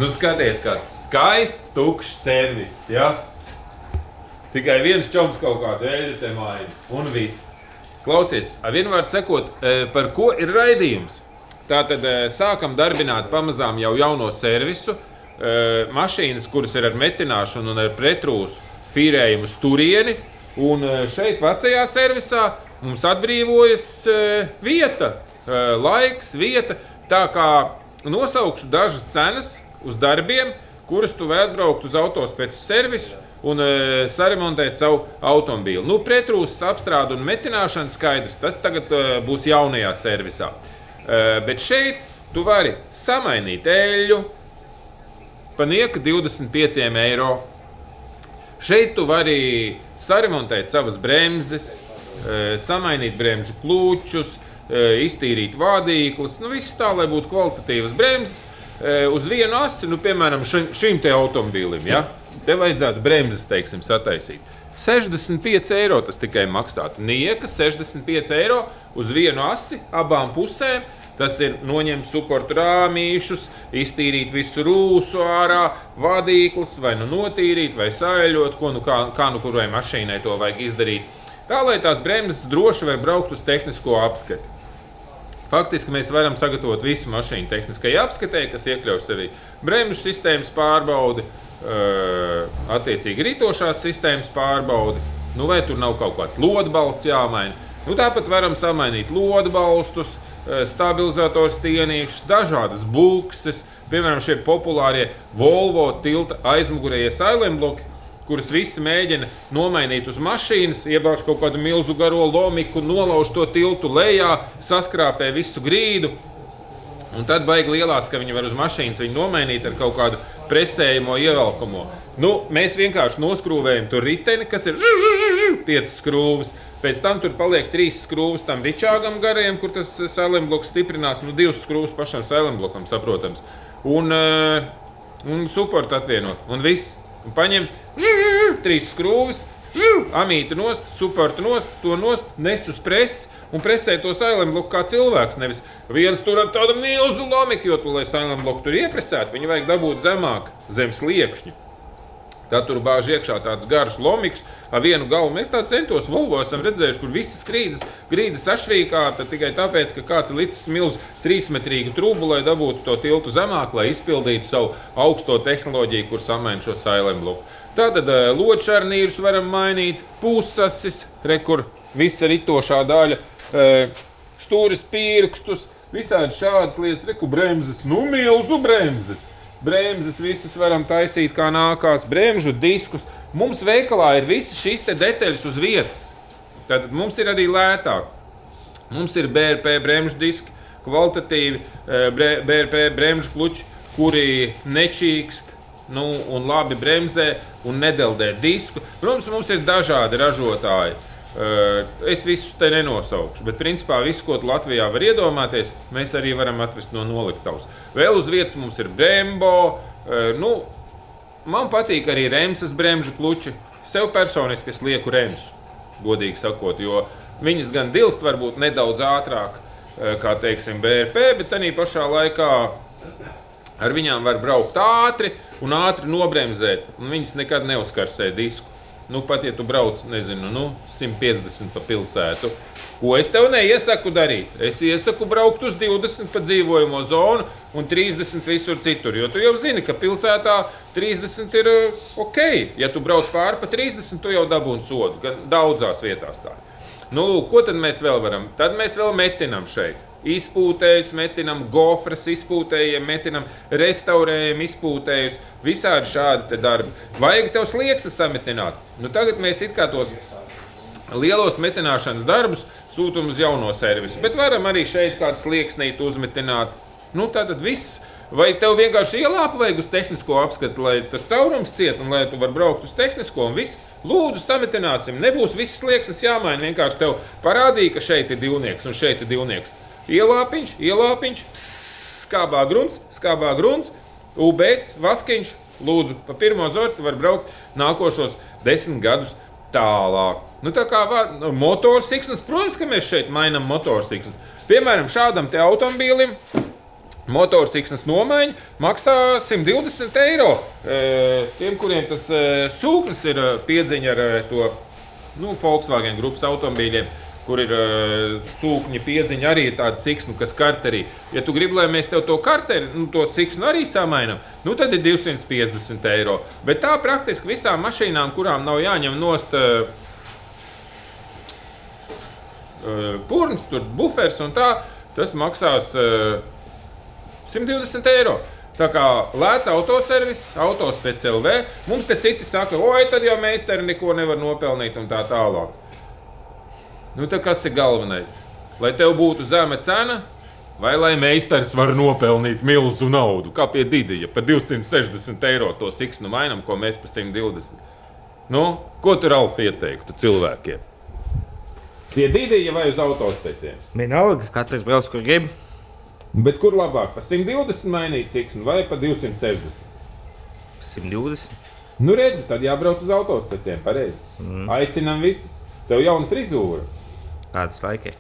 Nu, skaties, kāds skaists, tukšs servis, ja? Tikai viens čoms kaut kādu eļu te maina, un viss. Klausies, vienvārds sakot, par ko ir raidījums? Tātad sākam darbināt pamazām jau jauno servisu, mašīnas, kuras ir ar metināšanu un ar pretrūsu fīrējumu sturieni, un šeit vecajā servisā mums atbrīvojas vieta, laiks, vieta, tā kā nosaukšu dažas cenas uz darbiem, kurus tu vari atbraukt uz autospēcu servisu un saremontēt savu automobīlu. Nu, pretrūsas apstrāde un metināšana skaidrs, tas tagad būs jaunajā servisā. Bet šeit tu vari samainīt eļļu pa nieka 25 eiro. Šeit tu vari saremontēt savas bremzes, samainīt bremžu klūčus, iztīrīt vādīklus, nu viss tā, lai būtu kvalitatīvas bremzes. Uz vienu asi, nu, piemēram, šim te automobīlim, ja? Te vajadzētu bremzes, teiksim, sataisīt. 65 eiro tas tikai maksātu. Nieka 65 eiro uz vienu asi, abām pusēm. Tas ir noņemt suportu rāmīšus, iztīrīt visu rūsu ārā, vadīklis, vai nu notīrīt, vai saeļot, ko nu kā nu kurai mašīnai to vajag izdarīt. Tā, lai tās bremzes droši var braukt uz tehnisko apskati. Faktiski mēs varam sagatavot visu mašīnu tehniskai apskatei, kas iekļauj sevī bremžu sistēmas pārbaudi, attiecīgi ritošās sistēmas pārbaudi, nu vai tur nav kaut kāds lodbalsts jāmaina. Nu, tāpat varam samainīt lodbalstus, stabilizators stienīšus, dažādas bulkses, piemēram, šie populārie Volvo tilta aizmugurējie silent bloki, kuras visi mēģina nomainīt uz mašīnas, iebāž kaut kādu milzu garo lomiku, nolauž to tiltu lejā, saskrāpē visu grīdu, un tad baigi lielās, ka viņi var uz mašīnas viņu nomainīt ar kaut kādu presējamo ievelkamo. Nu, mēs vienkārši noskrūvējam tur riteni, kas ir 5 skrūvas, pēc tam tur paliek 3 skrūvas tam ričāgam gariem, kur tas silent bloks stiprinās, nu 2 skrūvas pašam silent blokam, saprotams, un suportu atvienot, un viss. Un paņem 3 skrūvis, amīti nost, suportu nost, to nost, nes uz presi un presē to silent bloku kā cilvēks. Nevis viens tur ar tādu milzu lomiku, jo tu, lai silent bloku tur iepresētu, viņu vajag dabūt zemāk, zem sliekšņa. Tad tur bāž iekšā tāds garus lomikus, ar vienu galvu. Mēs tā centos Volvo esam redzējuši, kur visas grīdas sašvīkāta tikai tāpēc, ka kāds ir licis milzu 3-metrīgu trubu, lai dabūtu to tiltu zemāk, lai izpildītu savu augsto tehnoloģiju, kur samaina šo silent bloku. Tātad lodšarnīrus varam mainīt, pusasis, kur visa ritošā daļa, stūris pirkstus, visādi šādas lietas, kur bremzes, nu milzu bremzes. Bremzes visas varam taisīt kā nākās, bremžu diskus. Mums veikalā ir visas šīs te detaļas uz vietas. Tātad mums ir arī lētāk. Mums ir BRP bremžu diski, kvalitatīvi BRP bremžu kluči, kuri nečīkst, nu, un labi bremzē un nedeldē disku. Protams, mums ir dažādi ražotāji. Es visus te nenosaukšu, bet principā visu, ko Latvijā var iedomāties, mēs arī varam atvest no noliktavas. Vēl uz vietas mums ir Brembo, nu, man patīk arī Remsas bremžu kluči. Sev personiski es lieku Remsu, godīgi sakot, jo viņas gan dilst varbūt nedaudz ātrāk, kā teiksim BRP, bet tanī pašā laikā ar viņām var braukt ātri un ātri nobremzēt, un viņas nekad neuzkarsē disku. Nu, pat, ja tu brauc, nezinu, 150 pa pilsētu, ko es tev neiesaku darīt? Es iesaku braukt uz 20 pa dzīvojamo zonu un 30 visur citur, jo tu jau zini, ka pilsētā 30 ir ok. Ja tu brauc pāri pa 30, tu jau dabūni sodu, gan daudzās vietās tā. Nu, lūk, ko tad mēs vēl varam? Tad mēs vēl metinam šeit. Izpūtējus metinam, gofras izpūtējiem metinam, restaurējam izpūtējus, visādi šādi te darbi. Vajag tev slieksnes sametināt. Nu, tagad mēs it kā tos lielos metināšanas darbus sūtam uz jauno servisu, bet varam arī šeit kādu slieksnīti uzmetināt. Nu, tātad viss. Vai tev vienkārši ielāpa vajag uz tehnisko apskatu, lai tas caurums ciet un lai tu var braukt uz tehnisko un viss? Lūdzu, sametināsim. Nebūs visas slieksnes jāmaina, vienkārši tev parādīja, ka šeit ir divnieks un šeit ir divnieks. Ielāpiņš, skābā grunts, UBS, vaskiņš, lūdzu, pa pirmo zorti var braukt nākošos 10 gadus tālāk. Nu, tā kā motorsiksnes, protams, ka mēs šeit mainam motorsiksnes. Piemēram, šādam te automobīlim motorsiksnas nomaiņa maksā 120 eiro. Tiem, kuriem tas sūknis ir piedziņa ar to Volkswagen grupas automobīļiem, kur ir sūkņa piedziņa, arī ir tāda siksnu, kas karterī. Ja tu gribi, lai mēs tev to karteri, to siksnu arī samainam, tad ir 250 eiro. Bet tā praktiski visām mašīnām, kurām nav jāņem nost purns, tur bufers un tā, tas maksās 120 eiro. Tā kā lēts autoservis, Autospec LV, mums te citi saka, oi, tad jau meistari neko nevar nopelnīt un tā tālāk. Tā kas ir galvenais? Lai tev būtu zema cena, vai lai meistars var nopelnīt milzu naudu, kā pie Didija, par 260 eiro to siksnu mainam, ko mēs par 120. Ko tu, Ralf, ieteiktu cilvēkiem? Pie Didija vai uz Autospeciem? Vienalga, katrs brauc, kur grib. Bet kur labāk? Pa 120 mainīt siksnu vai pa 260? 120. Redzi, tad jābrauc uz Autospeciem, pareizi. Aicinam visus. Tev jauna frizūra. Tādas laiki.